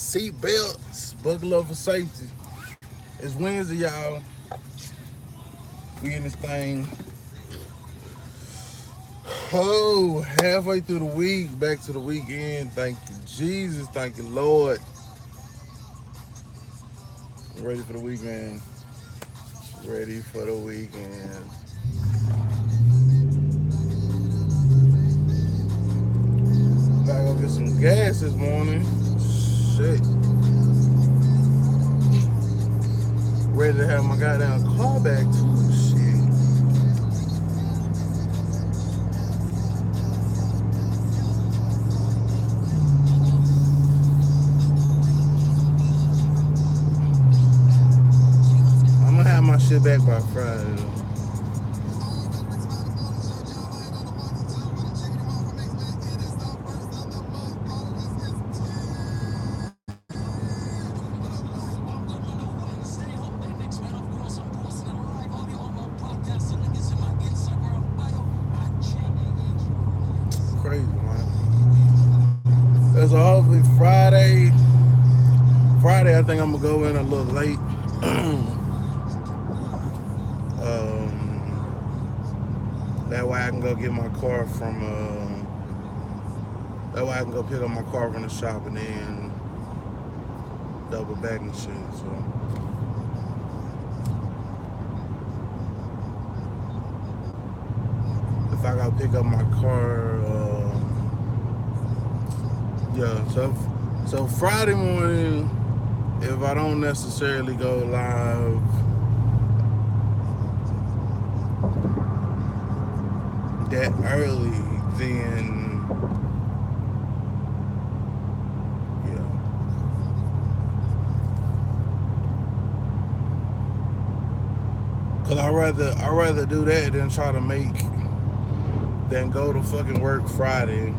seat belts, buckle up for safety. It's Wednesday, y'all. We in this thing. Oh, halfway through the week, back to the weekend. Thank you, Jesus. Thank you, Lord. Ready for the weekend. Ready for the weekend. Gotta go get some gas this morning. Shit. Ready to have my goddamn car back too. Shit. I'm gonna have my shit back by Friday though. Crazy, man. That's hopefully Friday. Friday, I think I'm gonna go in a little late. That way I can go get my car from. That way I can go pick up my car from the shop and then double back and shit. So if I gotta pick up my car, yeah. So Friday morning, if I don't necessarily go live that early, then yeah. Cause I rather do that than try to make than go to fucking work Friday.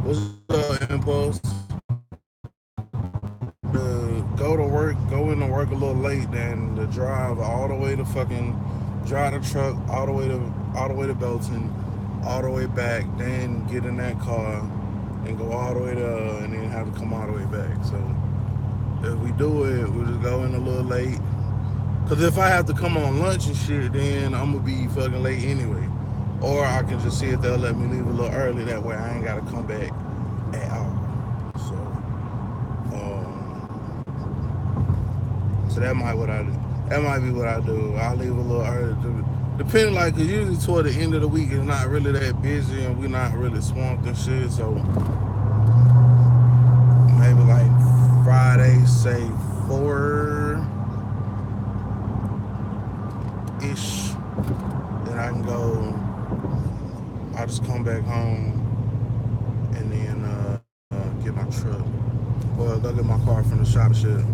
What's up, Impulse? Go to work, go into work a little late, then to drive all the way to fucking drive the truck all the way to Belton, all the way back, then get in that car and go all the way to and then have to come all the way back. So if we do it, we'll just go in a little late. Cause if I have to come on lunch and shit, then I'm gonna be fucking late anyway. Or I can just see if they'll let me leave a little early. That way I ain't gotta come back at all. So, so that might what I do. That might be what I do. I'll leave a little early. Depending, like, cause usually toward the end of the week it's not really that busy and we're not really swamped and shit. So maybe like Friday, say 4-ish. Then I can go. I'll just come back home and then get my truck. Or go get my car from the shop shit.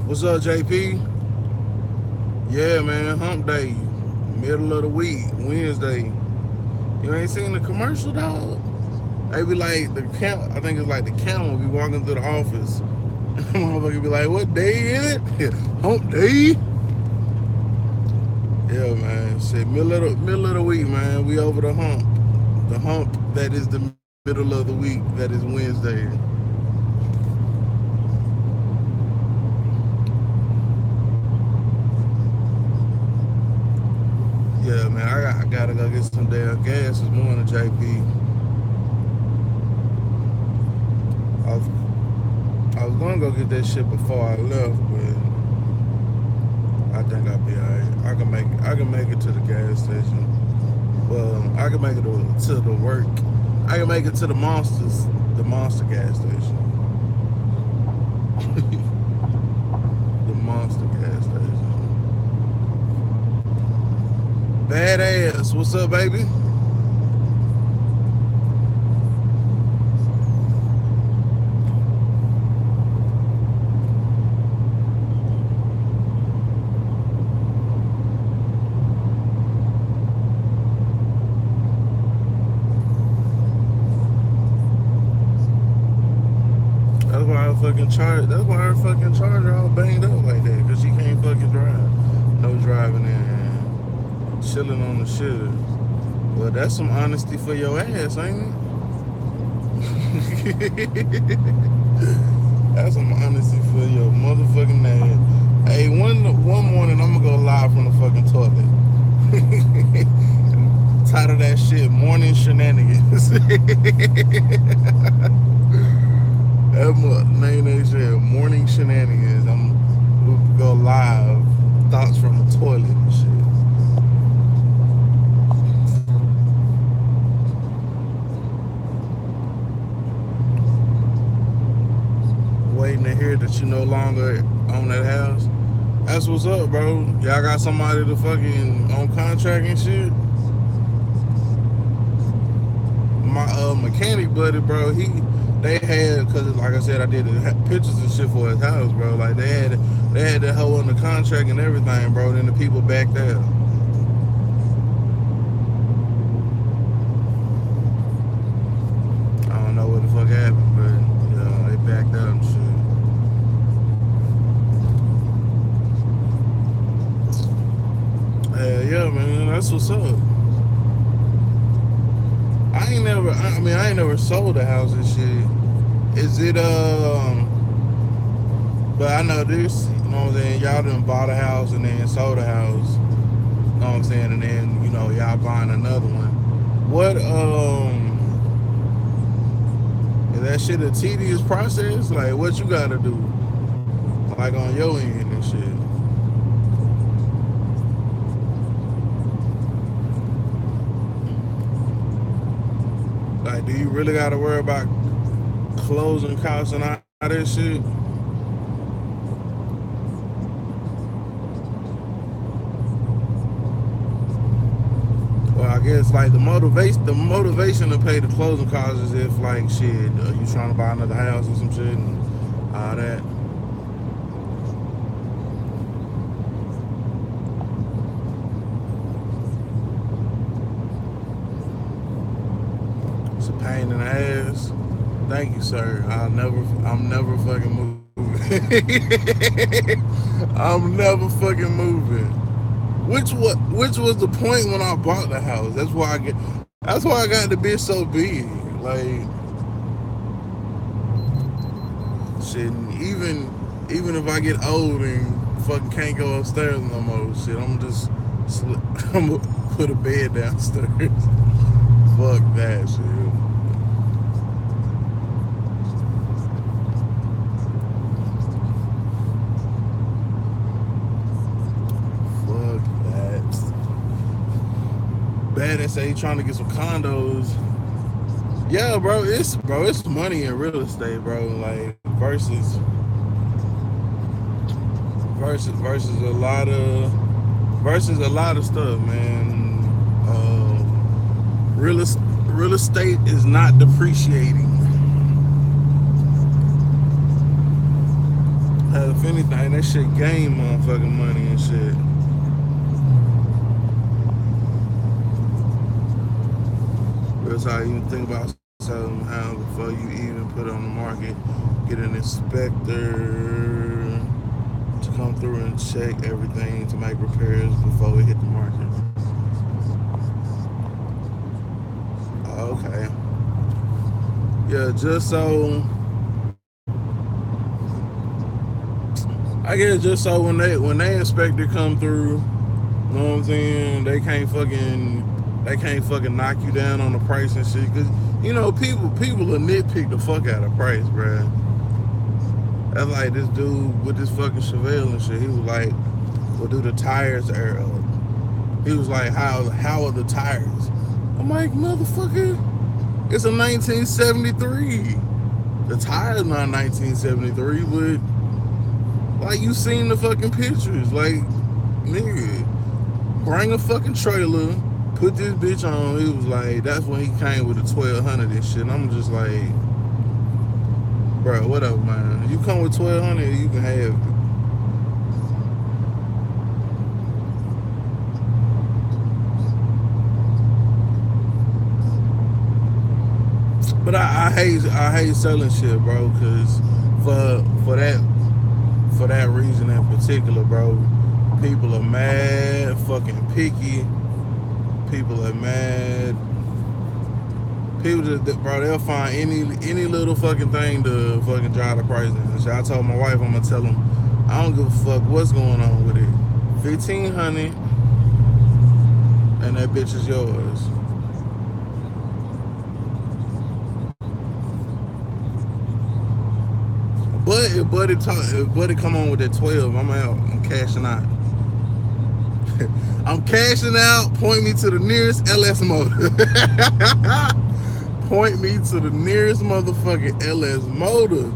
What's up, JP? Yeah, man, hump day. Middle of the week, Wednesday. You ain't seen the commercial, dog? They be like, I think it's like the camel be walking through the office. And the motherfucker be like, what day is it? Hump day? Yeah, man. Shit, middle of the week, man. We over the hump. The hump that is the middle of the week. That is Wednesday. Yeah, man. I gotta go get some damn gas this morning, JP. I was gonna go get that shit before I left, but I think I'll be alright. I can make it to the gas station. Well, I can make it to the work. I can make it to the Monster gas station. The Monster gas station. Badass. What's up, baby? That's why her fucking charger all banged up like that, cause she can't fucking drive. No driving and chilling on the shit. Well, that's some honesty for your ass, ain't it? That's some honesty for your motherfucking name. Hey, one morning I'm gonna go live from the fucking toilet. Title that shit morning shenanigans. Name that shit morning shenanigans. We'll go live. Thoughts from the toilet and shit. Waiting to hear that you no longer own that house. That's what's up, bro. Y'all got somebody to fucking on contract and shit. My mechanic buddy, bro, they had, cause like I said, I did the pictures and shit for his house, bro. Like they had that hoe on the contract and everything, bro. Then the people backed out. I don't know what the fuck happened, but they backed out and shit. Yeah, man, that's what's up. I ain't never sold a house and shit. Is it but I know this, you know what I'm saying, y'all done bought a house and then sold a house, you know what I'm saying, and then, y'all buying another one. What is that shit a tedious process? Like what you gotta do? Like on your end and shit. Like, do you really gotta worry about closing costs and all that shit? Well, I guess like the motivation to pay the closing costs is if like shit, you trying to buy another house or some shit and all that. It's a pain in the ass. Thank you, sir. I'm never fucking moving. I'm never fucking moving. Which was the point when I bought the house? That's why I got the bitch so big. Like shit, even if I get old and fucking can't go upstairs no more, shit, I'm gonna put a bed downstairs. Fuck that shit. Fuck that. Bad and say he trying to get some condos. Yeah, bro, it's money in real estate, bro. Like versus a lot of stuff, man. Real estate is not depreciating. If anything, that shit gain motherfucking money and shit. That's how you think about selling a house before you even put it on the market. Get an inspector to come through and check everything to make repairs before we hit the market. Okay. Yeah, just so I guess just so when they inspector come through, you know what I'm saying, they can't fucking knock you down on the price and shit. Cause people will nitpick the fuck out of price, bruh. That's like this dude with this fucking Chevelle and shit. He was like, "Well, do the tires air up?" He was like, "How are the tires?" I'm like, motherfucker, it's a 1973. The tires not 1973, but like you seen the fucking pictures. Like, nigga, bring a fucking trailer, put this bitch on. It was like, that's when he came with the 1200 and shit. And I'm just like, bro, what up, man? You come with 1200, you can have it. But I hate selling shit, bro, cause for that reason in particular, bro, people are mad fucking picky. People are mad. People just, bro, they'll find any little fucking thing to fucking drive the price in. And shit. I told my wife I'm gonna tell them I don't give a fuck what's going on with it. 1,500 and that bitch is yours. But if Buddy come on with that 12, I'm out. I'm cashing out. I'm cashing out. Point me to the nearest LS motor. Point me to the nearest motherfucking LS motor.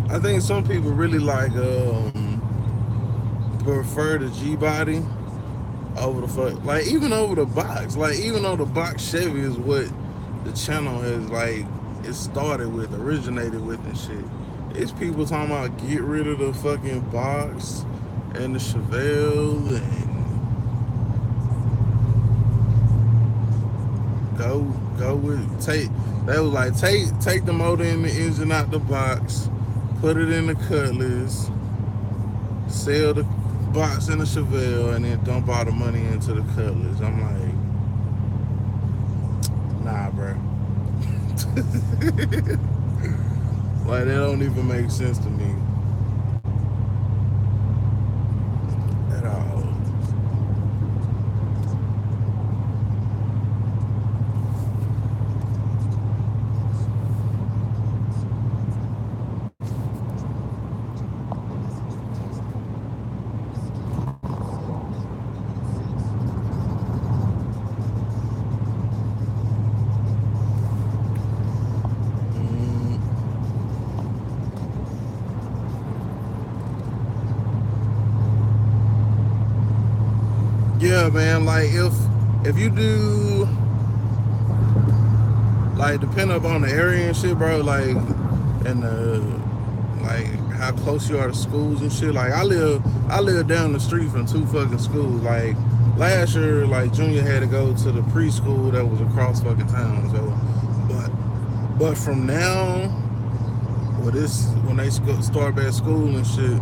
I think some people really like prefer the G body over the fuck, like even over the box. Like even though the box Chevy is what the channel has like it started with, originated with and shit. It's people talking about get rid of the fucking box and the Chevelle and go with take. They was like take the motor and the engine out the box, put it in the Cutlass, sell the box in the Chevelle, and then dump all the money into the Cutlass. I'm like, nah, bro. Like that don't even make sense to me at all. Yeah, man. Like if you do like depend upon the area and shit, bro. Like and like how close you are to schools and shit. Like I live down the street from two fucking schools. Like last year, like Junior had to go to the preschool that was across fucking town. So, but from now, when they start back school and shit.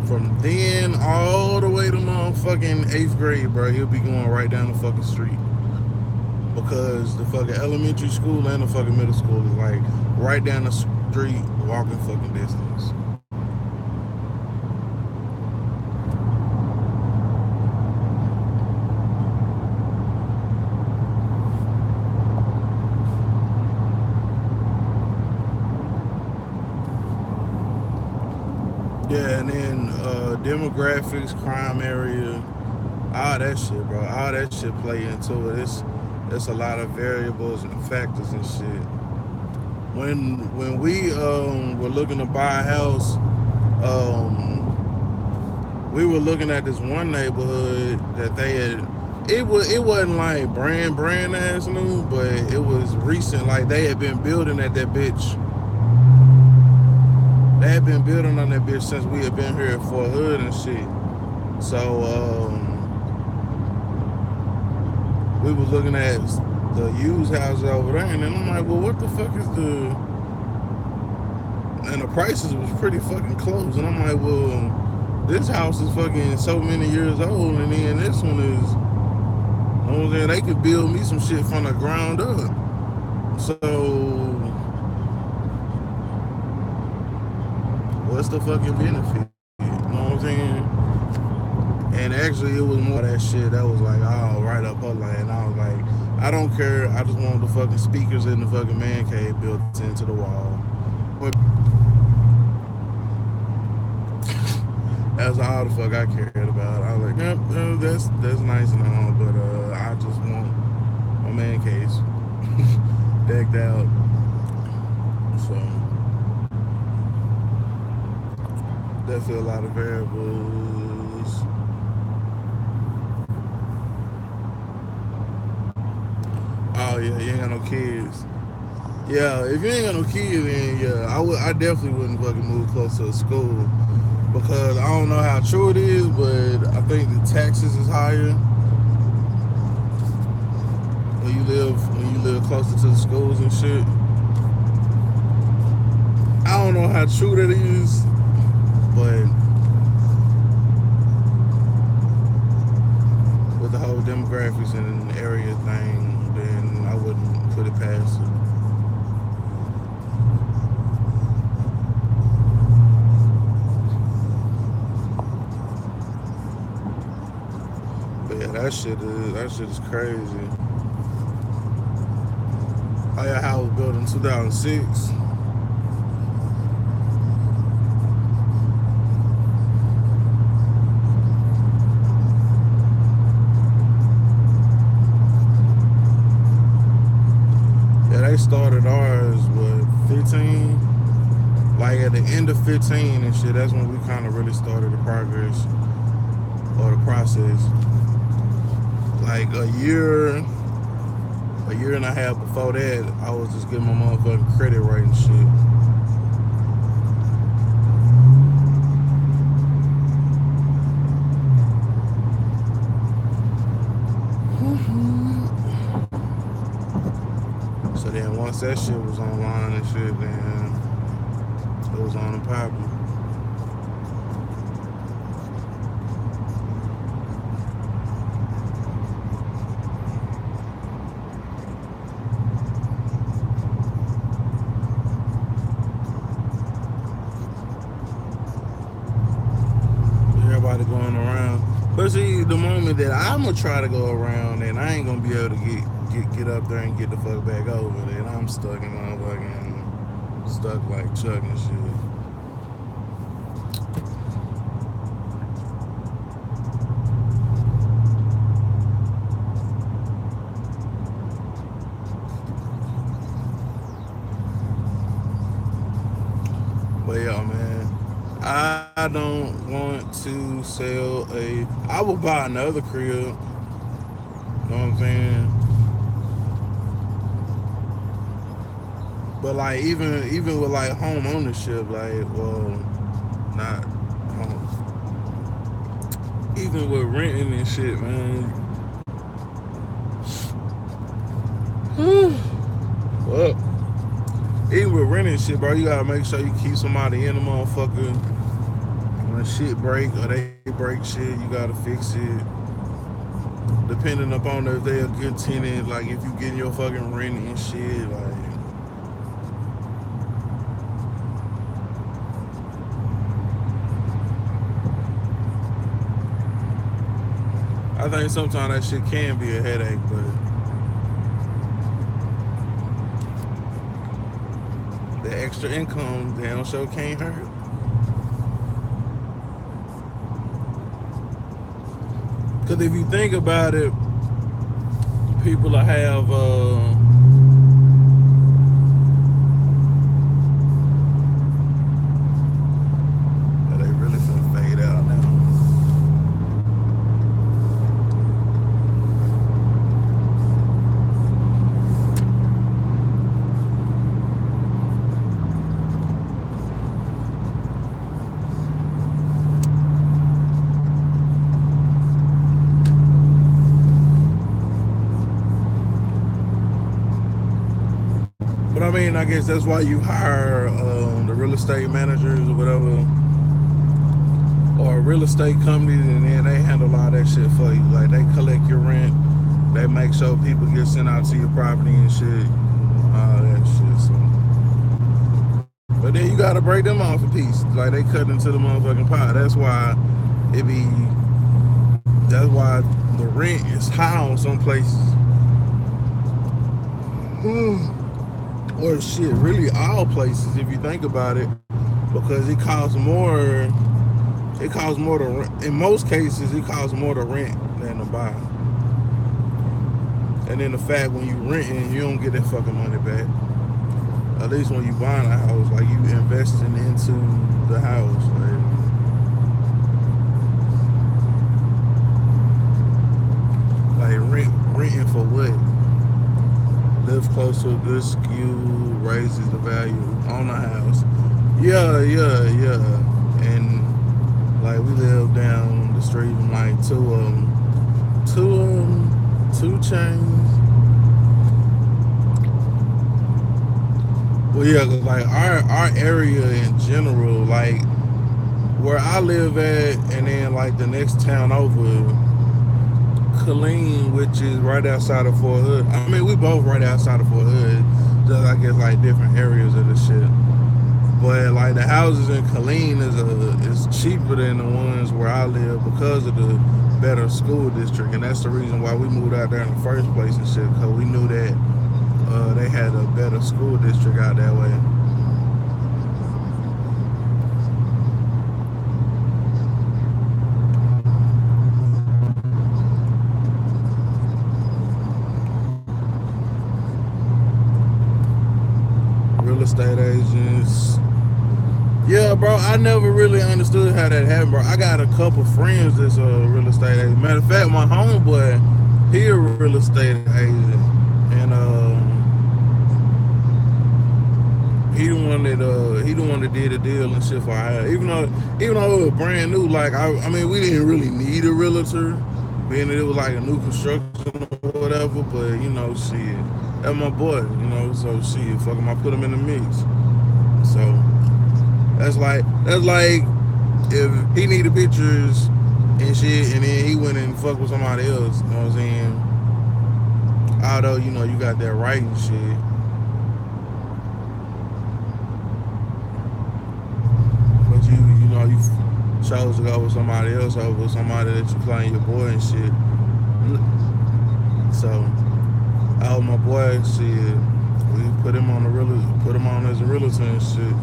From then all the way to motherfucking 8th grade, bro, he'll be going right down the fucking street. Because the fucking elementary school and the fucking middle school is like right down the street, walking fucking distance. Yeah, and then demographics, crime area, all that shit, bro. All that shit play into it. It's a lot of variables and factors and shit. When we were looking to buy a house, we were looking at this one neighborhood that they had. It wasn't like brand ass new, but it was recent. Like they had been building at that bitch. They had been building on that bitch since we had been here for a hood and shit. So we was looking at the used houses over there, and then I'm like, well, what the fuck is the? And the prices was pretty fucking close, and I'm like, well, this house is fucking so many years old, and then this one is. You know what I'm saying? They could build me some shit from the ground up. So. What's the fucking benefit? You know what I'm saying? And actually, it was more of that shit that was like, oh, right up her lane. I was like, I don't care. I just want the fucking speakers in the fucking man cave built into the wall. But that's all the fuck I cared about. I was like, yep, that's nice and all, but I just want my man cave decked out. So. Definitely a lot of variables. Oh yeah, you ain't got no kids. Yeah, if you ain't got no kids, then yeah, I definitely wouldn't fucking move close to a school because I don't know how true it is, but I think the taxes is higher when you live closer to the schools and shit. I don't know how true that is, but with the whole demographics and area thing, then I wouldn't put it past it. But yeah, that shit is crazy. Oh yeah, house was built in 2006. Yeah, they started ours what 15. Like at the end of 15 and shit. That's when we kind of really started the progress or the process. Like a year and a half before that, I was just getting my motherfucking credit right and shit. So then once that shit was online and shit, then it was on and popping. Everybody going around. But see, the moment that I'm gonna try to go around, and I ain't gonna be able to get up there and get the fuck back over, then I'm stuck in motherfucking stuck like Chuck and shit. But yeah, man, I don't want to sell a. I will buy another crib. You know what I'm saying? But like even with like home ownership, like not home. Even with renting and shit, man. Well, even with renting shit, bro, you gotta make sure you keep somebody in the motherfucker. When shit break or they break shit, you gotta fix it. Depending upon if they a good tenant, like if you getting your fucking rent and shit, like. I think sometimes that shit can be a headache, but the extra income damn sure can't hurt. Because if you think about it, people that have they really finna fade out now. But I mean, I guess that's why you hire the real estate managers or whatever, or real estate companies, and then they handle all that shit for you. Like they collect your rent, they make sure people get sent out to your property and shit, all that shit. So, but then you gotta break them off a piece. Like they cut into the motherfucking pot. That's why it be. That's why the rent is high on some places. Or shit, really all places if you think about it, because it costs more. It costs more to rent. In most cases, it costs more to rent than to buy. And then the fact when you renting, you don't get that fucking money back. At least when you buying a house, like you investing into the house. Like renting for what? Live close to a good skew, raises the value on the house. Yeah. And like we live down the street, and like two chains. But yeah, 'cause like our area in general, like where I live at, and then like the next town over, Killeen, which is right outside of Fort Hood. I mean, we both right outside of Fort Hood, just I guess like different areas of the shit. But like the houses in Killeen is cheaper than the ones where I live because of the better school district, and that's the reason why we moved out there in the first place and shit. Cause we knew that they had a better school district out that way. Real estate agents. Yeah, bro, I never really understood how that happened, bro. I got a couple friends that's a real estate agent. Matter of fact, my homeboy, he a real estate agent, and he the one that did the deal and shit for our house. Even though it was brand new, like I mean, we didn't really need a realtor, being that it was like a new construction or whatever. But you know, shit, that's my boy, you know. So shit, fuck him, I put him in the mix. So that's like if he needed pictures and shit, and then he went and fucked with somebody else. You know what I'm saying? Although you know you got that right and shit, but you know you chose to go with somebody else over somebody that you claim your boy and shit. So I hope my boy shit. We put him on as a realtor and shit.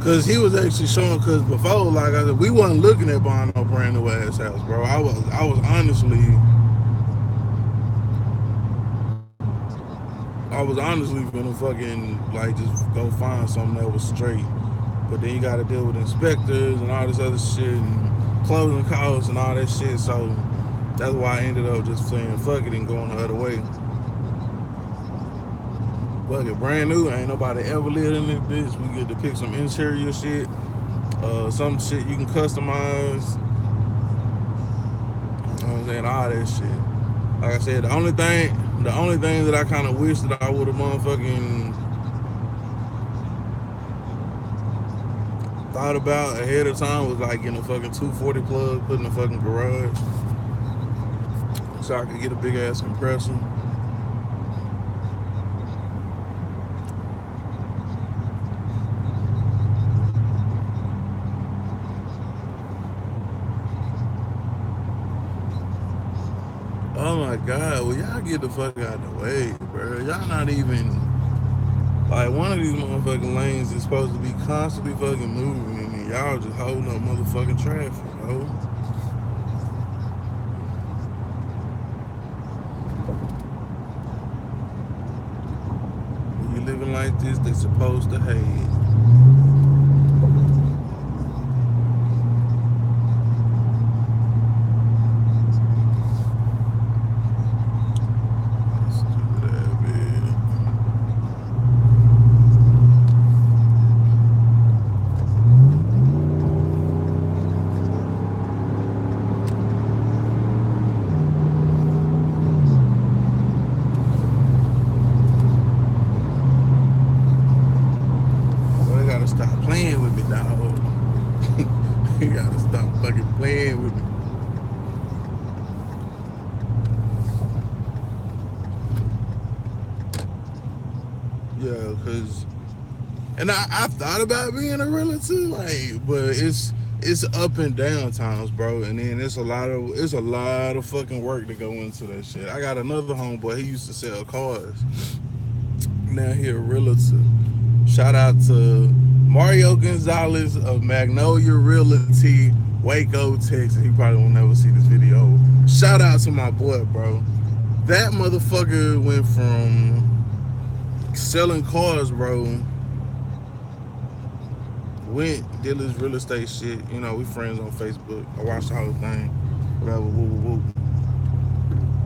Cause he was actually showing. Cause before, like I said, we wasn't looking at buying no brand new ass house, bro. I was honestly gonna fucking like just go find something that was straight. But then you got to deal with inspectors and all this other shit and closing costs and all that shit. So that's why I ended up just saying fuck it and going the other way. Fuck it, brand new. Ain't nobody ever lived in this bitch. We get to pick some interior shit, some shit you can customize. You know what I'm saying? All that shit. Like I said, the only thing that I kind of wish that I would have motherfucking thought about ahead of time was like getting a fucking 240 plug, put in the fucking garage, so I could get a big ass compressor. Oh my god, well y'all get the fuck out of the way, bro. Y'all not even like one of these motherfucking lanes is supposed to be constantly fucking moving and y'all just holding up motherfucking traffic, bro. When you living like this, they supposed to hate. Stupid ass bitch. So they gotta stop playing with me, dog. They gotta stop fucking playing with me. Yeah, cause and I thought about being a realtor, like, but it's up and down times, bro. And then it's a lot of fucking work to go into that shit. I got another homeboy. He used to sell cars. Now he a realtor. Shout out to Mario Gonzalez of Magnolia Realty, Waco, Texas. He probably will never see this video. Shout out to my boy, bro. That motherfucker went from selling cars, bro. Went did his real estate shit. You know, we friends on Facebook. I watched the whole thing. Whatever, woo woo woo.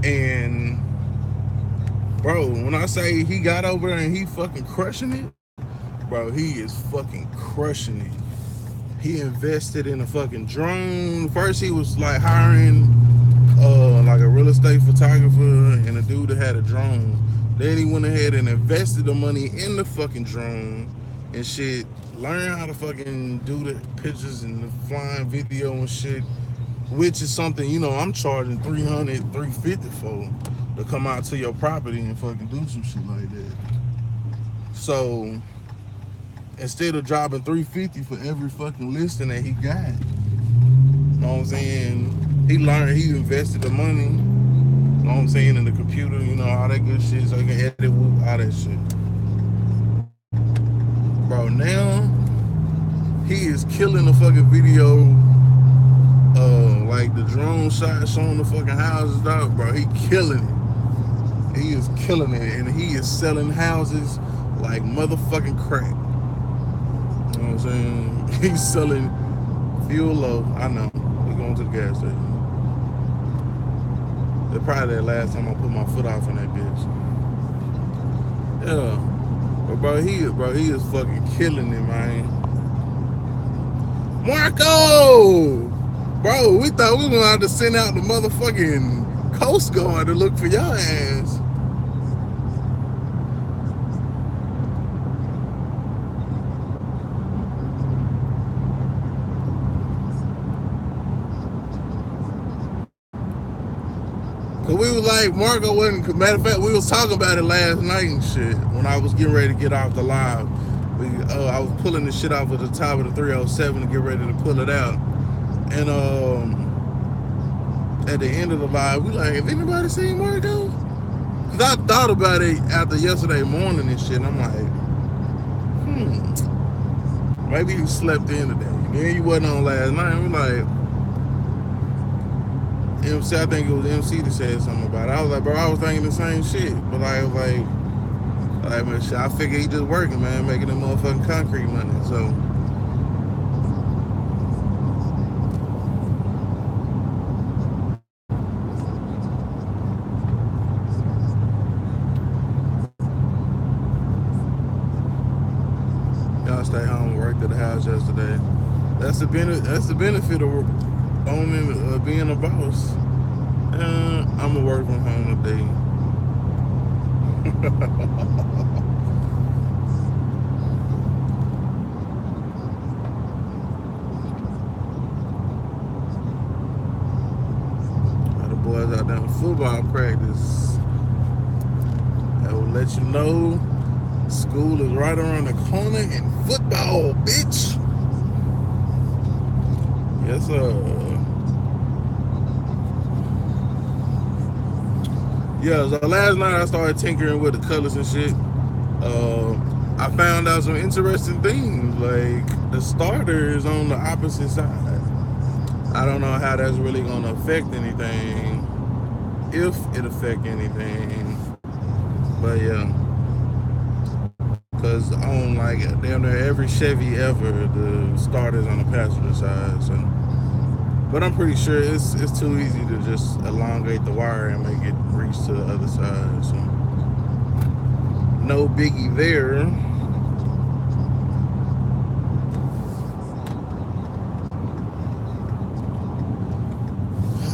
And bro, when I say he got over there and he fucking crushing it, bro, he is fucking crushing it. He invested in a fucking drone. First he was like hiring like a real estate photographer and a dude that had a drone. Then he went ahead and invested the money in the fucking drone and shit. Learn how to fucking do the pictures and the flying video and shit, which is something, I'm charging 300, 350 for to come out to your property and fucking do some shit like that. So instead of dropping 350 for every fucking listing that he got, you know what I'm saying? He learned, he invested the money, you know what I'm saying, in the computer, all that good shit, so he can edit, whoop, all that shit. Bro, now he is killing the fucking video, like the drone shot showing the fucking houses, dog. Bro, he killing it. He is killing it, and he is selling houses like motherfucking crack. You know what I'm saying? He's selling fuel low. I know. We're going to the gas station. It's probably that last time I put my foot off in that bitch. Yeah. But bro, he is fucking killing it, man. Marco! Bro, we thought we were gonna have to send out the motherfucking Coast Guard to look for your ass. Cause we was like, Marco wasn't, matter of fact, we was talking about it last night and shit. When I was getting ready to get off the live. I was pulling the shit off of the top of the 307 to get ready to pull it out. And at the end of the live, we like, have anybody seen Marco? Cause I thought about it after yesterday morning and shit, and I'm like, maybe you slept in today. And then you wasn't on last night. We're like, MC, I think it was MC that said something about it. I was like, bro, I was thinking the same shit. But I was like, man, shit, I figure he just working, man, making them motherfucking concrete money. So y'all stay home and worked at the house yesterday. That's the benefit of owning, being a boss. I'm gonna work from home today. The boys out there in football practice. I will let you know school is right around the corner in football, bitch. Yes, sir. Yeah, so last night I started tinkering with the colors and shit. I found out some interesting things, like the starter is on the opposite side. I don't know how that's really gonna affect anything, if it affect anything. But yeah, cause on like damn near every Chevy ever, the starter's on the passenger side. So, but I'm pretty sure it's too easy to just elongate the wire and make it reach to the other side. So no biggie there.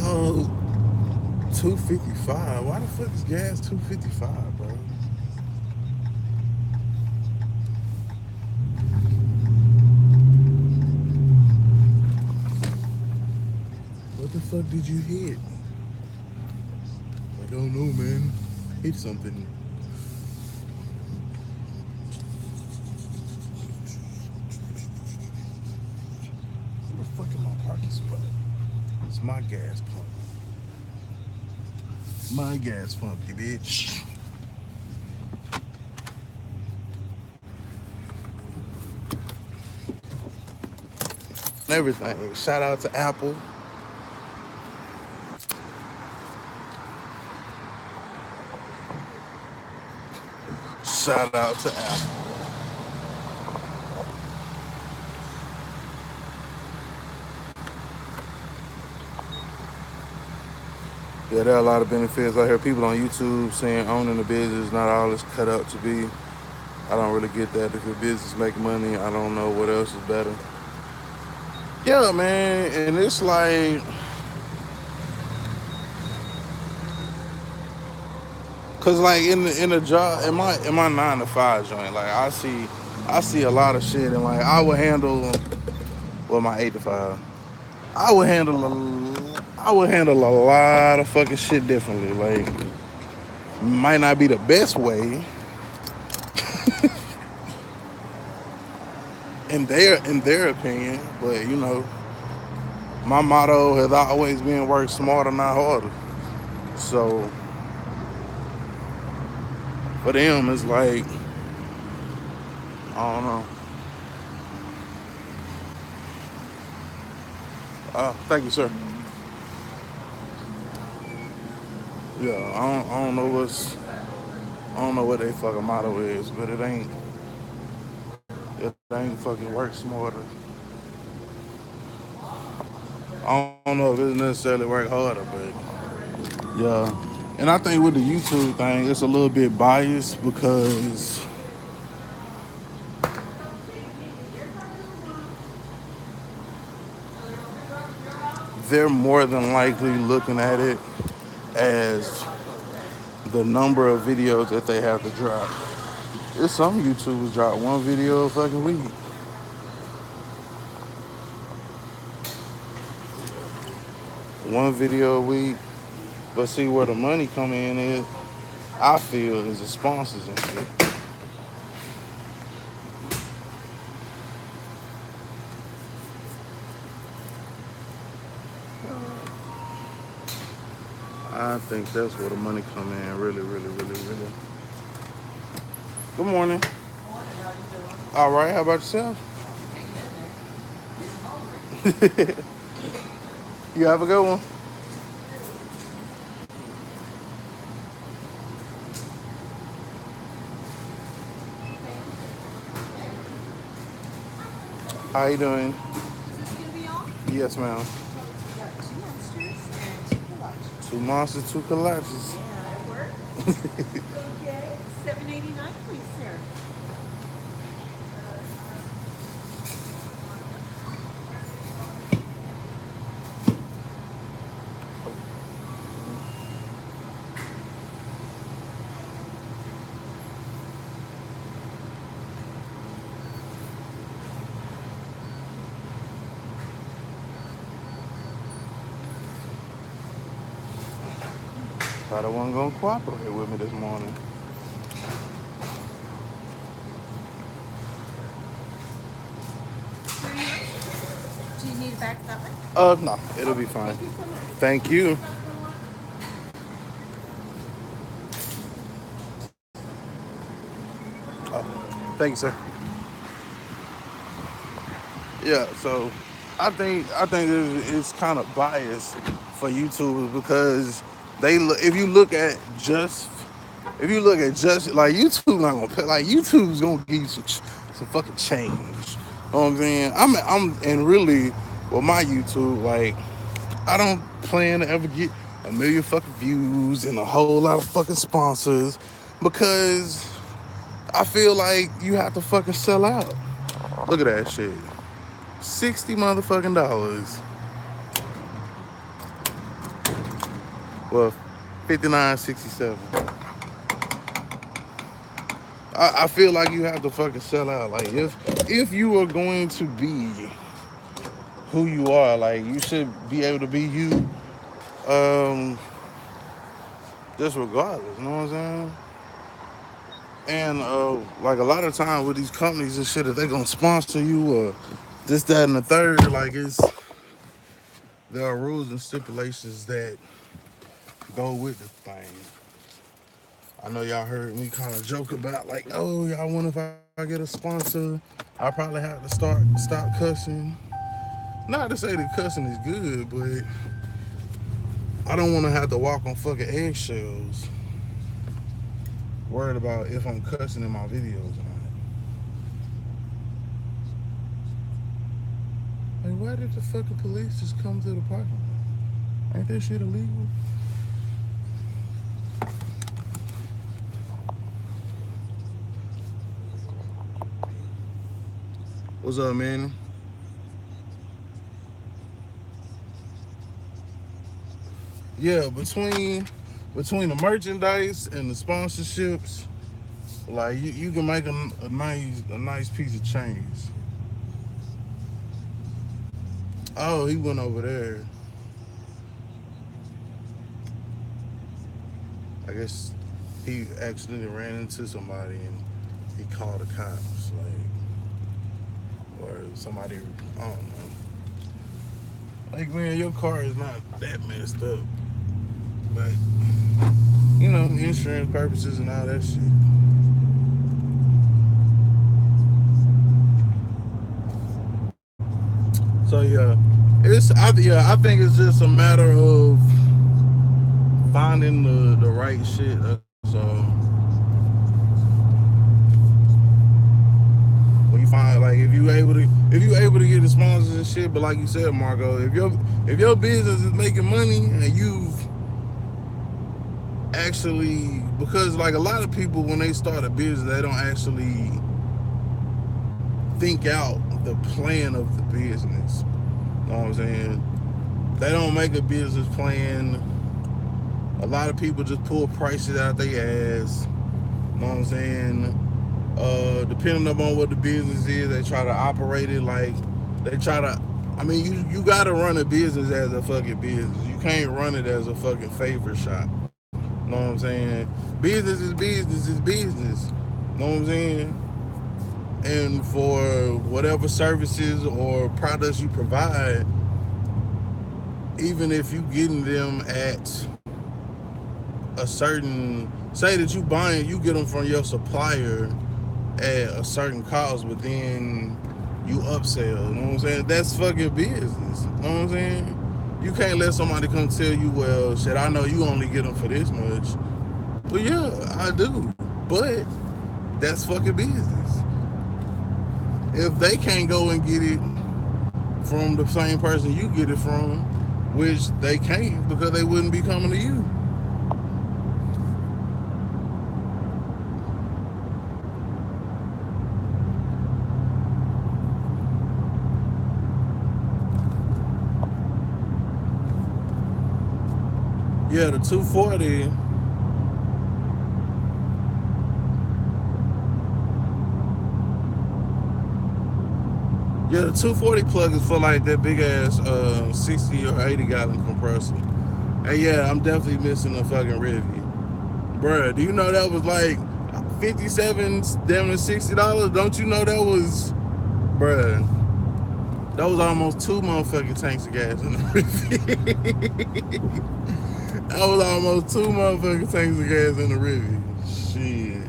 Oh, 255. Why the fuck is gas 255, bro? What the fuck did you hit? I don't know, man. Hit something. Where the fuck is my parking spot? It's my gas pump. My gas pump, you bitch. Everything. Shout out to Apple. Shout out to Apple. Yeah, there are a lot of benefits. I hear people on YouTube saying owning a business not all it's cut out to be. I don't really get that. If your business make money, I don't know what else is better. Yeah, man, and it's like Cause like in the job in my 9 to 5 joint, like I see a lot of shit, and like my 8 to 5. I would handle a lot of fucking shit differently. Like might not be the best way in their opinion, but my motto has always been work smarter, not harder. So for them, it's like I don't know. Thank you, sir. Yeah, I don't know what they fucking motto is, but it ain't fucking work smarter. I don't know if it's necessarily work harder, but yeah. And I think with the YouTube thing, it's a little bit biased because they're more than likely looking at it as the number of videos that they have to drop. There's some YouTubers drop one video a fucking week, one video a week. But see where the money come in is, I feel, is the sponsors and shit. I think that's where the money come in, really, really, really, really. Good morning. All right, how about yourself? You have a good one. How you doing? Yes, ma'am. Two monsters, two collapses. Thought I wasn't gonna cooperate with me this morning. No, it'll be fine. Thank you. Thank you, sir. Yeah, so I think it's kind of biased for YouTubers because if you look at just like YouTube not gonna pay, like YouTube's gonna give you some fucking change. You know what I'm saying? And really with my YouTube, like I don't plan to ever get a million fucking views and a whole lot of fucking sponsors because I feel like you have to fucking sell out. Look at that shit. 60 motherfucking dollars. Well, 59.67. I feel like you have to fucking sell out. Like if you are going to be who you are, like you should be able to be you, um, just regardless. You know what I'm saying? And like a lot of times with these companies and shit, if they gonna sponsor you or this, that, and the third, like there are rules and stipulations that go with the thing. I know y'all heard me kind of joke about like, oh, y'all wonder if I get a sponsor, I probably have to stop cussing. Not to say that cussing is good, but I don't want to have to walk on fucking eggshells, worried about if I'm cussing in my videos or not. Like, why did the fucking police just come to the parking lot? Ain't that shit illegal? What's up, man? Yeah, between between the merchandise and the sponsorships, like you can make a nice piece of change. Oh, he went over there. I guess he accidentally ran into somebody and he called the cops, or somebody. I don't know. Like, man, your car is not that messed up, but insurance purposes and all that shit. So yeah, I think it's just a matter of finding the right shit. So when you find, like, if you able to get the sponsors and shit, but like you said, Marco, if your business is making money and you've actually, because like a lot of people when they start a business they don't actually think out the plan of the business. You know what I'm saying? They don't make a business plan. A lot of people just pull prices out their ass. You know what I'm saying? Depending upon what the business is, they try to operate it like they try to. I mean, you gotta run a business as a fucking business. You can't run it as a fucking favor shop. You know what I'm saying? Business is business is business. You know what I'm saying? And for whatever services or products you provide, even if you getting them at a certain, say that you get them from your supplier at a certain cost, but then you upsell. You know what I'm saying? That's fucking business. You know what I'm saying? You can't let somebody come tell you, well, shit, I know you only get them for this much. Well, yeah, I do, but that's fucking business. If they can't go and get it from the same person you get it from, which they can't because they wouldn't be coming to you. Yeah, the 240. Yeah, the 240 plug is for like that big ass 60 or 80 gallon compressor. And yeah, I'm definitely missing a fucking review. Bruh, do you know that was like 57, damn near $60? Don't you know that was, bruh, that was almost two motherfucking tanks of gas in the review. That was almost two motherfucking tanks of gas in the review. Shit.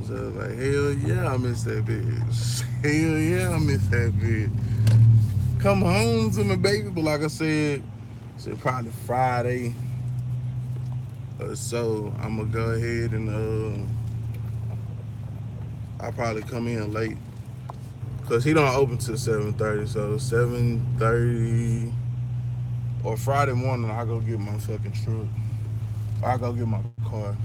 So I was like, hell yeah, I miss that bitch. Hell yeah, I miss that bitch. Come home to me, baby. But like I said probably Friday or so. I'm gonna go ahead and I'll probably come in late because he don't open till 7:30. So 7:30 or Friday morning, I go get my fucking truck. I go get my car.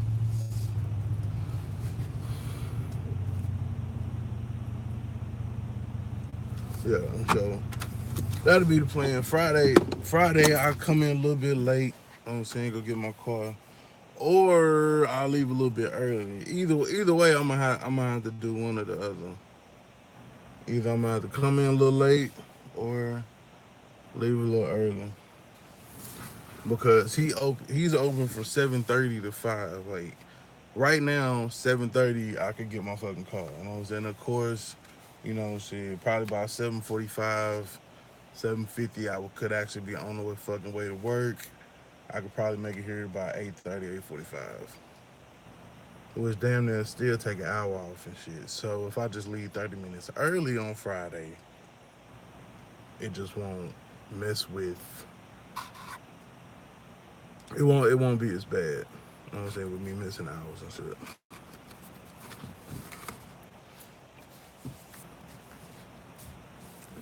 Yeah, so that'll be the plan. Friday, I come in a little bit late. You know what I'm saying, go get my car, or I'll leave a little bit early. Either way, I'm gonna have to do one or the other. Either I'm gonna have to come in a little late or leave a little early because he's open from 7:30 to 5. Like right now, 7:30, I could get my fucking car. You know what I'm saying? Of course, shit, probably by 7:45, 7:50, could actually be on the fucking way to work. I could probably make it here by 8:30, 8:45. Which damn near still take an hour off and shit. So if I just leave 30 minutes early on Friday, it just won't mess with. It won't be as bad. You know what I'm saying, with me missing hours and shit.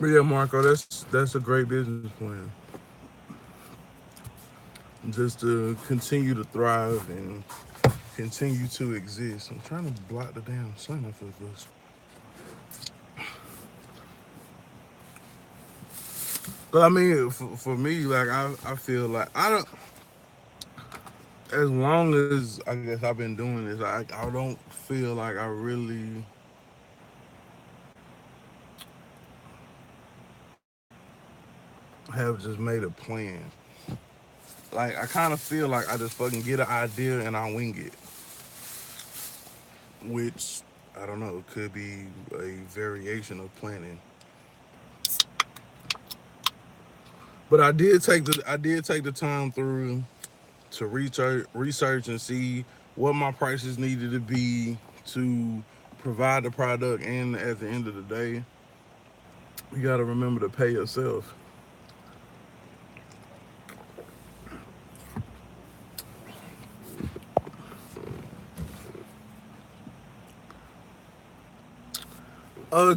But yeah, Marco, that's a great business plan. Just to continue to thrive and continue to exist. I'm trying to block the damn sun off of this. But I mean, for me, like I feel like I don't. as long as I guess I've been doing this, I don't feel like I really have just made a plan. Like I kind of feel like I just fucking get an idea and I wing it, which I don't know could be a variation of planning. But I did take the time through to research and see what my prices needed to be to provide the product. And at the end of the day, you got to remember to pay yourself.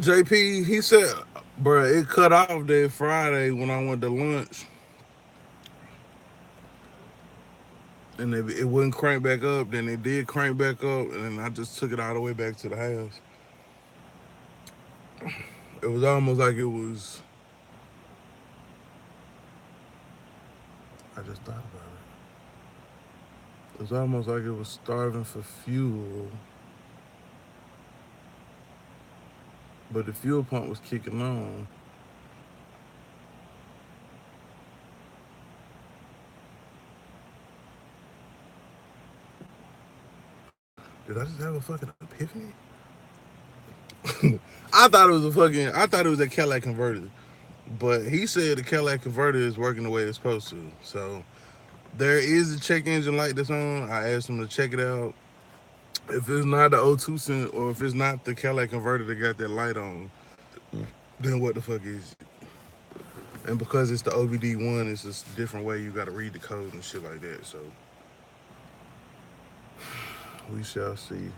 JP, he said, bruh, it cut off that Friday when I went to lunch, and it wouldn't crank back up. Then it did crank back up, and then I just took it all the way back to the house. It was almost like it was. I just thought about it. It was almost like it was starving for fuel, but the fuel pump was kicking on. Did I just have a fucking epiphany? I thought it was a Cadillac converter. But he said the Cadillac converter is working the way it's supposed to. So there is a check engine light that's on. I asked him to check it out. If it's not the O2 cent or if it's not the Cadillac converter that got that light on, then what the fuck is it? And because it's the OBD1, it's a different way you got to read the code and shit like that. So we shall see.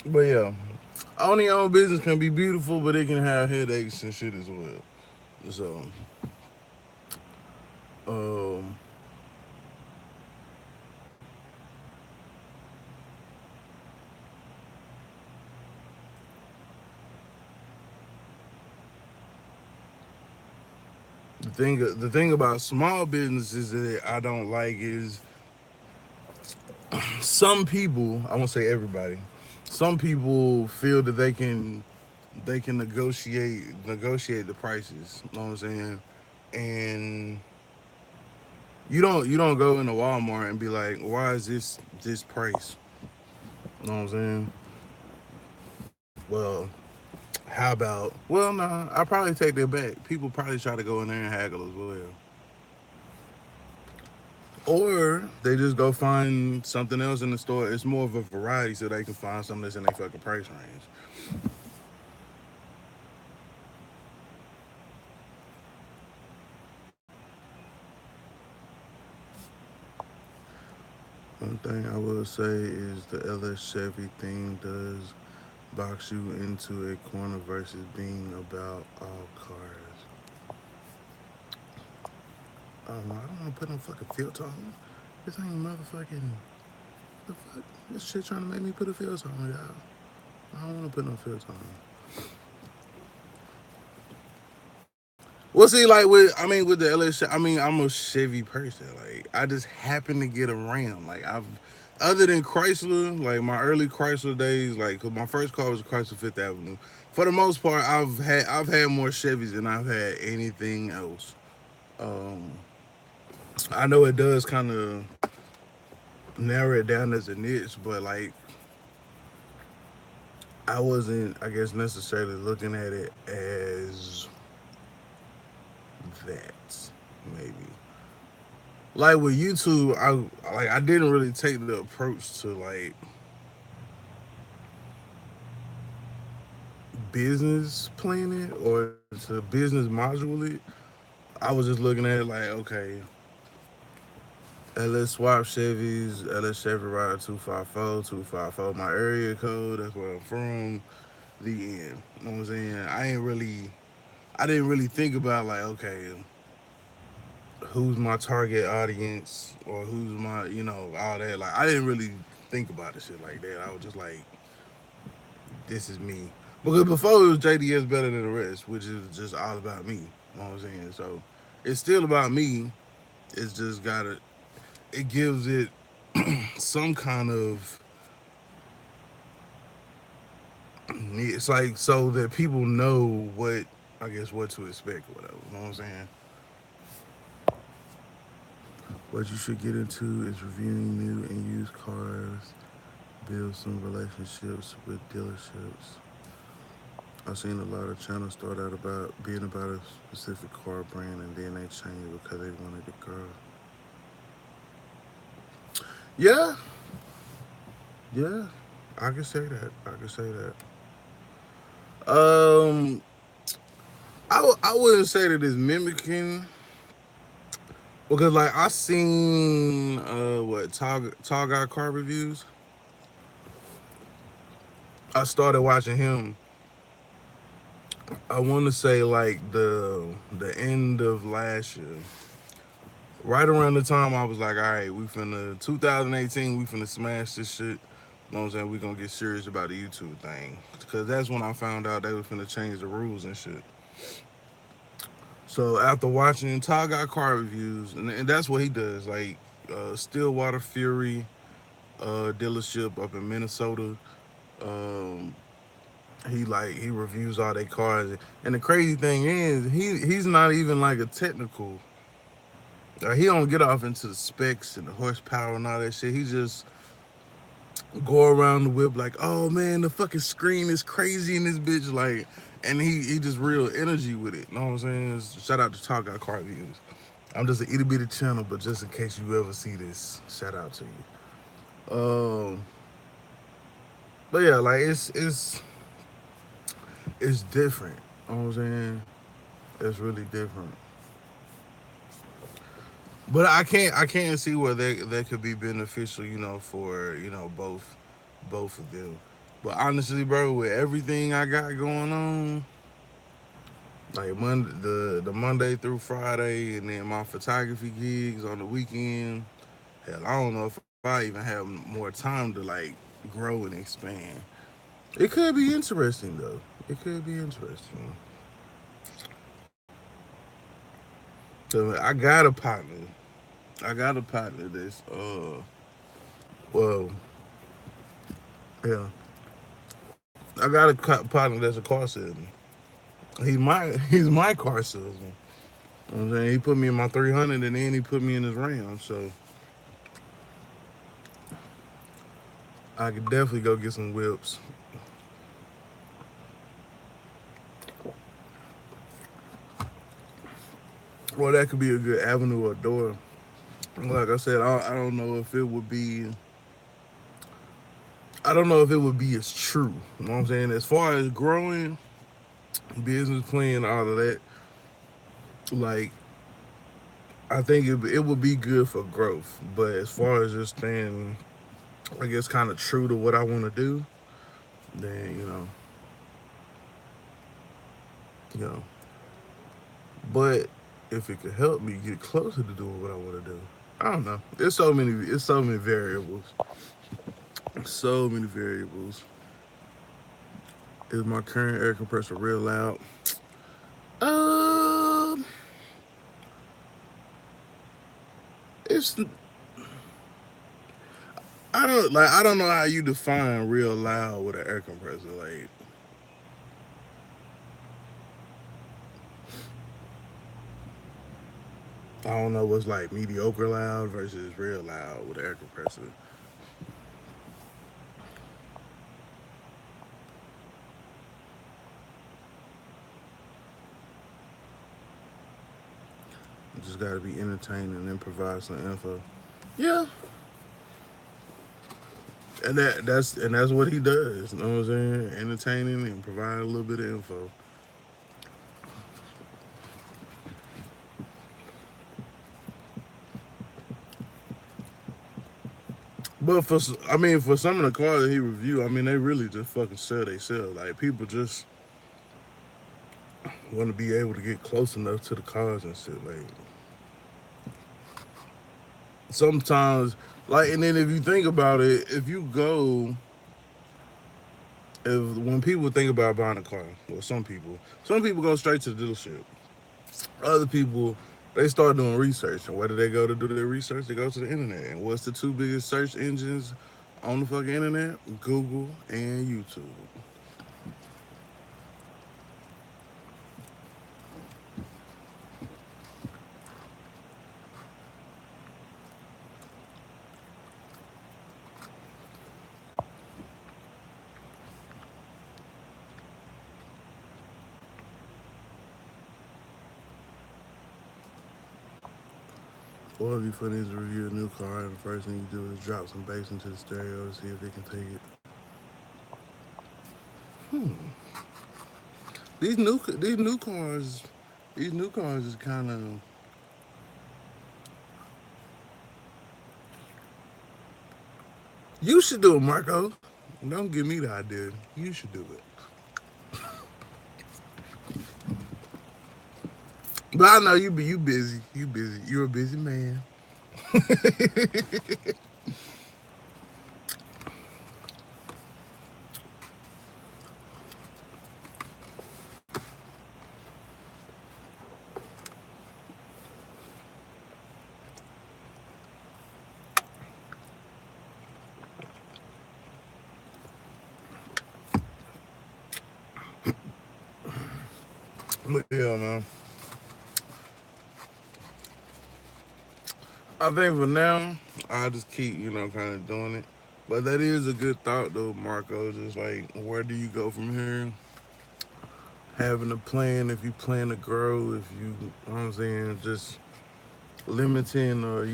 But yeah, owning your own business can be beautiful, but it can have headaches and shit as well. So, um, the thing about small businesses that I don't like is some people, I won't say everybody, some people feel that they can negotiate the prices. You know what I'm saying? And you don't go into Walmart and be like, why is this price? You know what I'm saying? Well, how about well nah, I probably take that back. People probably try to go in there and haggle as well. Or they just go find something else in the store. It's more of a variety so they can find something that's in their fucking price range. One thing I will say is the LS Chevy thing does box you into a corner versus being about all cars. Oh no, I don't want to put no fucking filter on. This ain't motherfucking. The fuck? This shit trying to make me put a filter on, y'all. I don't want to put no filter on. Well, see, like with the LS, I'm a Chevy person. Like, I just happen to get a Ram. Other than Chrysler, like my early Chrysler days, like, 'cause my first car was a Chrysler Fifth Avenue. For the most part, I've had more Chevys than I've had anything else. Um, I know it does kind of narrow it down as a niche, but like I wasn't, I guess, necessarily looking at it as that. Maybe like with YouTube, I didn't really take the approach to like business planning or to business module it. I was just looking at it like, okay, LS Swap Chevys, LS Chevy Rider 254, my area code, that's where I'm from, the end. You know what I'm saying? I didn't really think about like, okay, who's my target audience or who's my, all that. Like I didn't really think about the shit like that. I was just like, this is me. Because before it was JDS better than the rest, which is just all about me. You know what I'm saying? So it's still about me. It's just gotta. It gives it some kind of. It's like so that people know what I guess what to expect or whatever. You know what I'm saying? What you should get into is reviewing new and used cars, build some relationships with dealerships. I've seen a lot of channels start out about being about a specific car brand and then they change because they wanted to grow. Yeah, yeah, I can say that. I can say that. Um, I wouldn't say that it's mimicking because like I seen what Tall Guy car reviews. I started watching him. I want to say like the end of last year, right around the time I was like, all right, we finna 2018, we finna smash this shit. You know what I'm saying? We gonna get serious about the YouTube thing because that's when I found out they was finna change the rules and shit. So after watching Ty got car reviews, and that's what he does, like Stillwater Fury dealership up in Minnesota. Um, he reviews all their cars, and the crazy thing is he's not even like a technical. He don't get off into the specs and the horsepower and all that shit. He just go around the whip like, oh man, the fucking screen is crazy in this bitch, like, and he just real energy with it. You know what I'm saying? Shout out to Talk Out Car Reviews. I'm just an itty bitty channel, but just in case you ever see this, shout out to you. But yeah, like it's different. You know what I'm saying? It's really different. But I can't see where that could be beneficial, for both of them. But honestly, bro, with everything I got going on, like the Monday through Friday, and then my photography gigs on the weekend, hell, I don't know if I even have more time to like grow and expand. It could be interesting though. It could be interesting. So I got a partner. I got a partner that's well, yeah. I got a partner that's a car salesman. He's my car salesman. You know what I'm saying? He put me in my 300 and then he put me in his Ram. So I could definitely go get some whips. Well, that could be a good avenue or door. Like I said, I don't know if it would be. I don't know if it would be as true. You know what I'm saying? As far as growing, business plan, all of that, like I think it would be good for growth. But as far as just staying, I guess, kind of true to what I want to do, then you know. But if it could help me get closer to doing what I want to do, I don't know. It's so many variables. So many variables. Is my current air compressor real loud? Um, it's I don't know how you define real loud with an air compressor. Like I don't know what's like mediocre loud versus real loud with an air compressor. You just gotta be entertaining and then provide some info. Yeah, and that's what he does. You know what I'm saying? Entertaining and provide a little bit of info. But for some of the cars that he review, I mean, they really just fucking sell they sell. Like people just want to be able to get close enough to the cars and shit. Like sometimes, like, and then if you think about it, if you go, if when people think about buying a car, well, some people go straight to the dealership. Other people, they start doing research, and where do they go to do their research? They go to the internet. And what's the two biggest search engines on the fucking internet? Google and YouTube. Or if you funny to review a new car, and the first thing you do is drop some bass into the stereo to see if it can take it. These new cars, these new cars is kind of. You should do it, Marco. Don't give me the idea. You should do it. But I know you busy. You busy. You're a busy man. But yeah, man. I think for now, I just keep, kind of doing it. But that is a good thought, though, Marco. Just like, where do you go from here? Having a plan, if you plan to grow, if you know what I'm saying, just limiting or,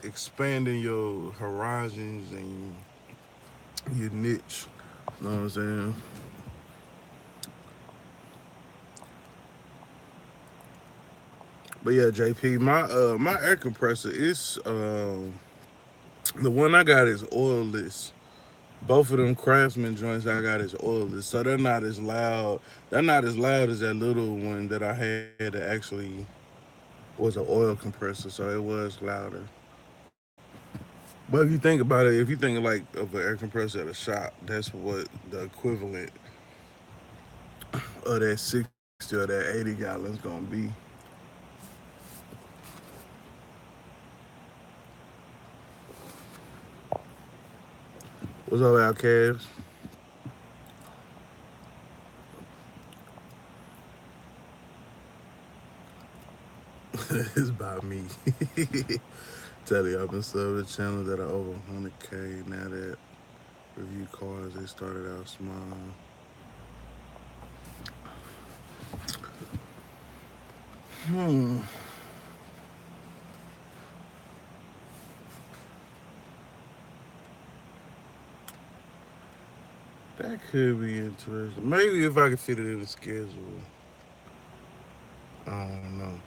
expanding your horizons and your niche. You know what I'm saying? But yeah, JP, my air compressor is the one I got is oilless. Both of them Craftsman joints I got is oilless, so they're not as loud. They're not as loud as that little one that I had that actually was an oil compressor, so it was louder. But if you think about it, if you think like of an air compressor at a shop, that's what the equivalent of that 60 or that 80 gallons gonna be. What's up, Outcast? It's about me. Tell you, I've been subbing the channels that are over 100K now that review cars. They started out small. Hmm. That could be interesting. Maybe if I could fit it in the schedule. I don't know.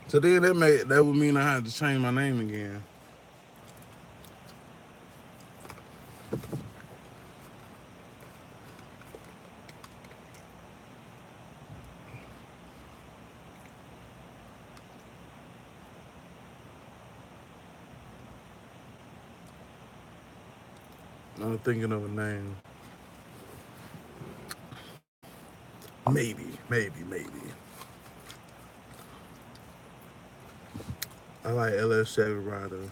So then that would mean I had to change my name again. I'm thinking of a name. Maybe. I like LS Chevy Rider.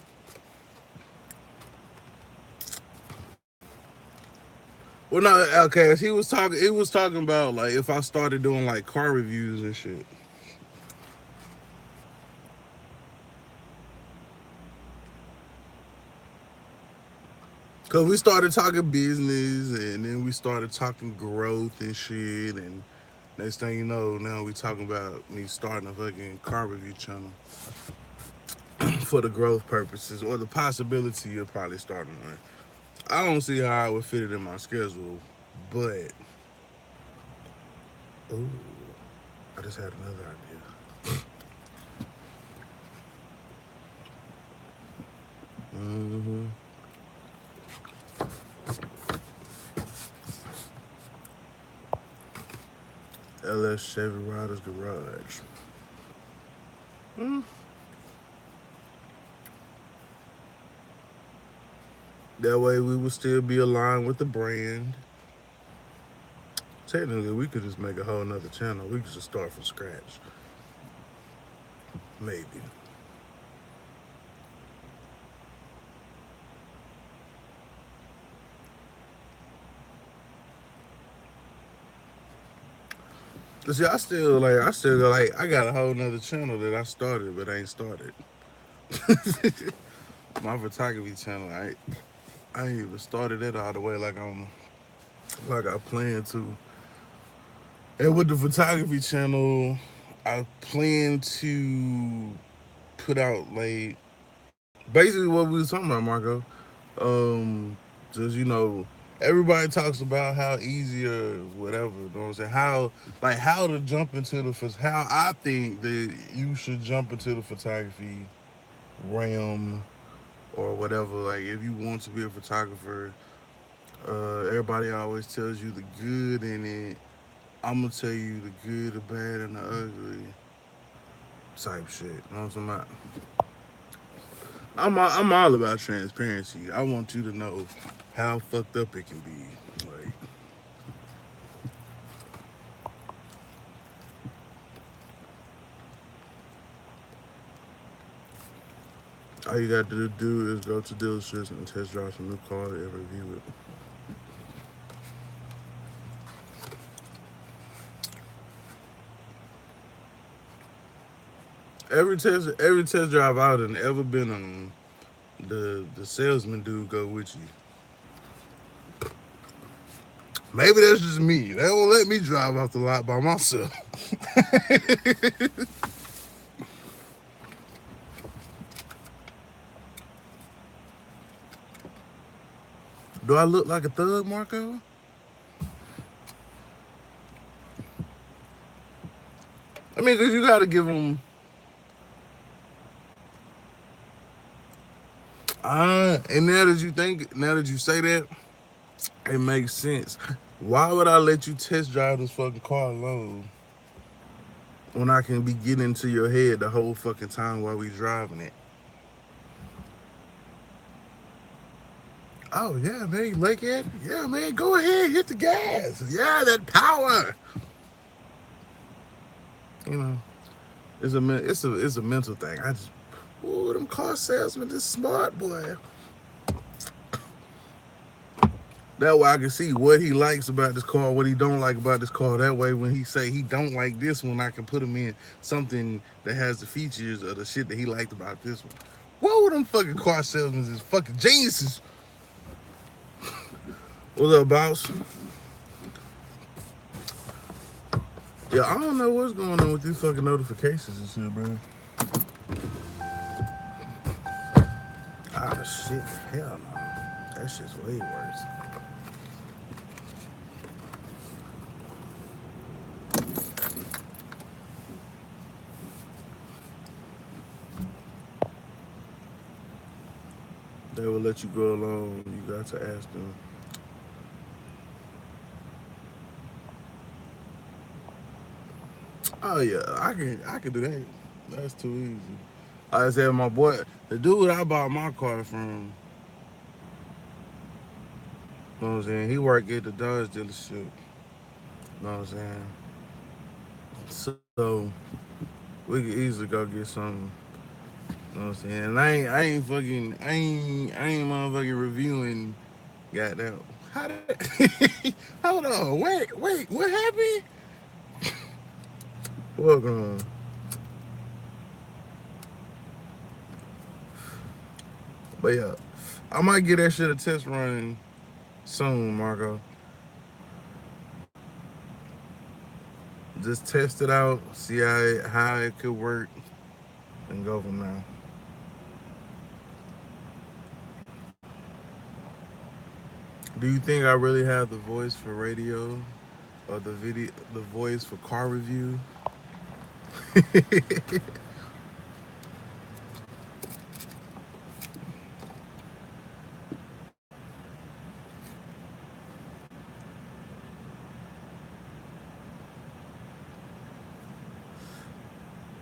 Well, no, okay. He was talking. It was talking about like if I started doing like car reviews and shit. Cause we started talking business and then we started talking growth and shit and next thing you know, now we talking about me starting a fucking car review channel for the growth purposes or the possibility of probably starting one. I don't see how I would fit it in my schedule, but ooh, I just had another idea. LS Chevy Riders Garage. Mm. That way we would still be aligned with the brand. Technically, we could just make a whole nother channel. We could just start from scratch. Maybe. See, I got a whole nother channel that I started but ain't started. My photography channel, I ain't even started it all the way like I plan to. And with the photography channel, I plan to put out like basically what we was talking about, Marco. Um, just everybody talks about how easy or whatever. You know what I'm saying? How to jump into how I think that you should jump into the photography realm or whatever. Like if you want to be a photographer, everybody always tells you the good in it. I'm gonna tell you the good, the bad, and the ugly type shit. You know what I'm talking about? I'm all about transparency. I want you to know how fucked up it can be. Like all you got to do is go to dealerships and test drive some new car and review it. Every test drive out and ever been on, the salesman dude go with you. Maybe that's just me. They won't let me drive off the lot by myself. Do I look like a thug, Marco? I mean, cause you got to give them. And now that you say that, it makes sense. Why would I let you test drive this fucking car alone when I can be getting into your head the whole fucking time while we driving it? Oh yeah, man, like it. Yeah, man, go ahead, hit the gas. Yeah, that power. You know, it's a mental thing. Ooh, them car salesmen, this smart boy. That way I can see what he likes about this car, what he don't like about this car. That way when he say he don't like this one, I can put him in something that has the features of the shit that he liked about this one. Whoa, them fucking car salesmen is fucking geniuses. What's up, boss? Yeah, I don't know what's going on with these fucking notifications and shit, bro. Ah, shit. Hell no. That shit's way worse. They will let you go alone. You got to ask them. Oh yeah, I can do that. That's too easy. I said my boy, the dude I bought my car from, you know what I'm saying? He worked at the Dodge dealership. You know what I'm saying? So we could easily go get some. You know what I'm saying? And I ain't fucking I ain't motherfucking reviewing goddamn. How did hold on, wait, what happened? Welcome. But yeah, I might get that shit a test run soon, Marco. Just test it out, see how it could work, and go from there. Do you think I really have the voice for radio or the voice for car review?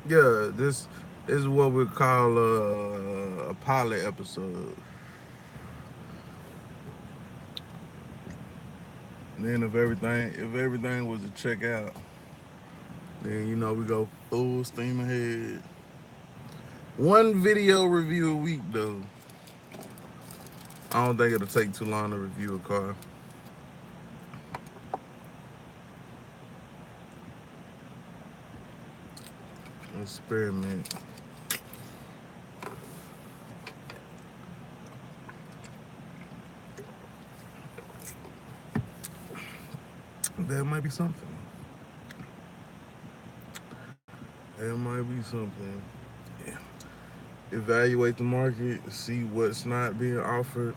Yeah, this is what we call a pilot episode. And then if everything was to check out, then we go full steam ahead. One video review a week though. I don't think it'll take too long to review a car. Experiment. That might be something. That might be something. Yeah. Evaluate the market, see what's not being offered,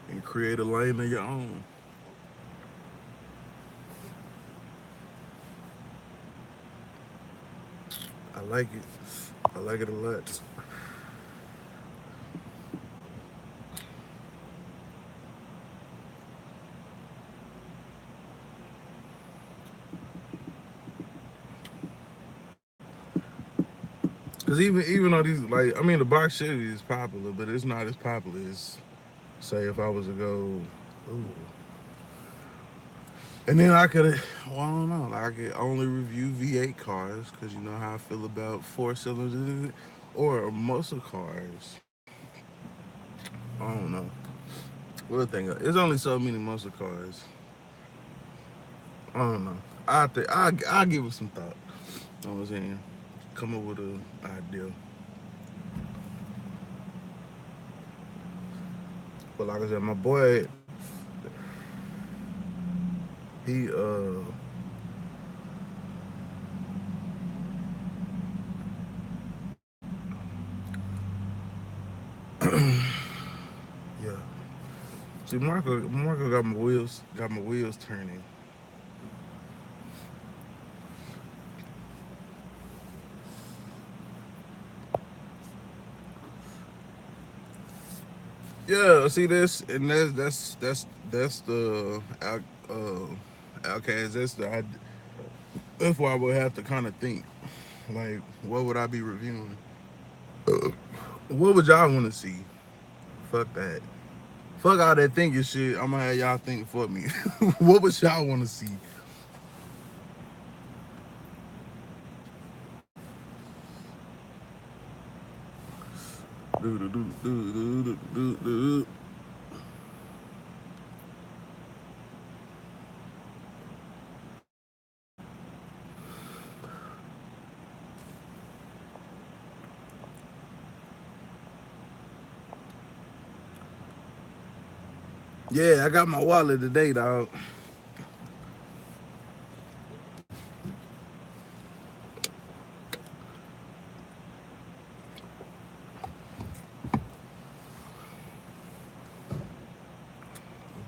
and create a lane of your own. I like it. I like it a lot. Cause even though these like I mean the box Chevy is popular, but it's not as popular as say if I was to go. Ooh. And then I could, well, I don't know. Like I could only review V8 cars because you know how I feel about four cylinders or muscle cars. I don't know. What thing? There's only so many muscle cars. I don't know. I give it some thought. You know what I'm saying? Come up with an idea. But like I said, my boy, he yeah. See, Marco got my wheels turning. Yeah, see this, and that's the outcast. That's why I would have to kind of think, like, what would I be reviewing? What would y'all want to see? Fuck that. Fuck all that thinking shit. I'm gonna have y'all think for me. What would y'all want to see? Do do do do do do do. Yeah, I got my wallet today, dog.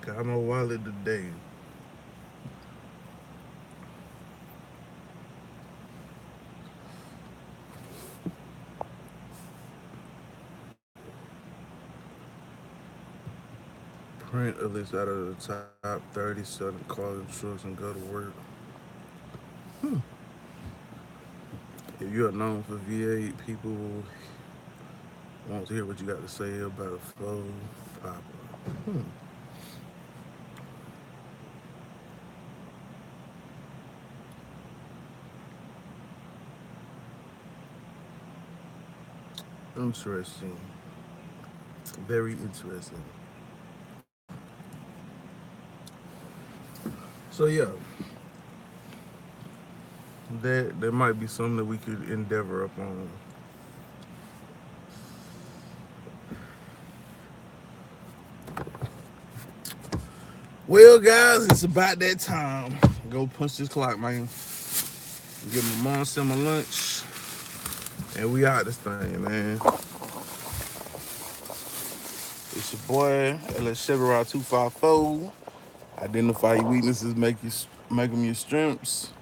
Got my wallet today. Print a list out of the top 30 selling cars and trucks and go to work. Hmm. If you're known for V8, people want to hear what you got to say about a flow popper. Hmm. Interesting. Very interesting. So yeah, there might be something that we could endeavor upon. Well, guys, it's about that time. Go punch this clock, man. Get my mom some my lunch, and we out this thing, man. It's your boy, LS Chevrolet 254. Identify your weaknesses, make them your strengths.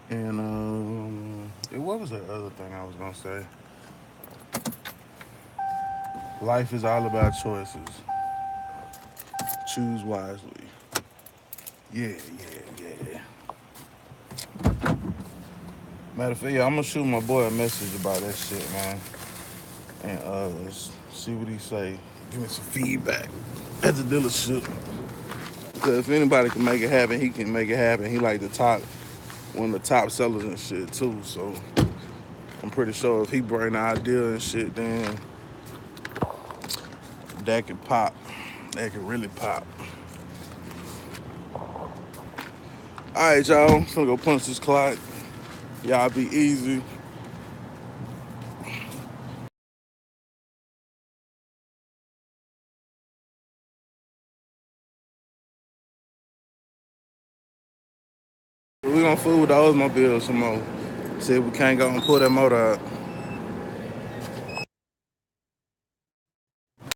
And what was the other thing I was gonna say? Life is all about choices. Choose wisely. Yeah, yeah. Matter of fact, yeah, I'm gonna shoot my boy a message about that shit, man, and see what he say. Give me some feedback at the dealership. Cause if anybody can make it happen, he can make it happen. He like the top, one of the top sellers and shit too. So I'm pretty sure if he bring the idea and shit, then that could pop. That could really pop. All right, y'all. I'm gonna go punch this clock. Y'all be easy. We gonna fool with the Oldsmobile some more. See if we can't go and pull that motor out.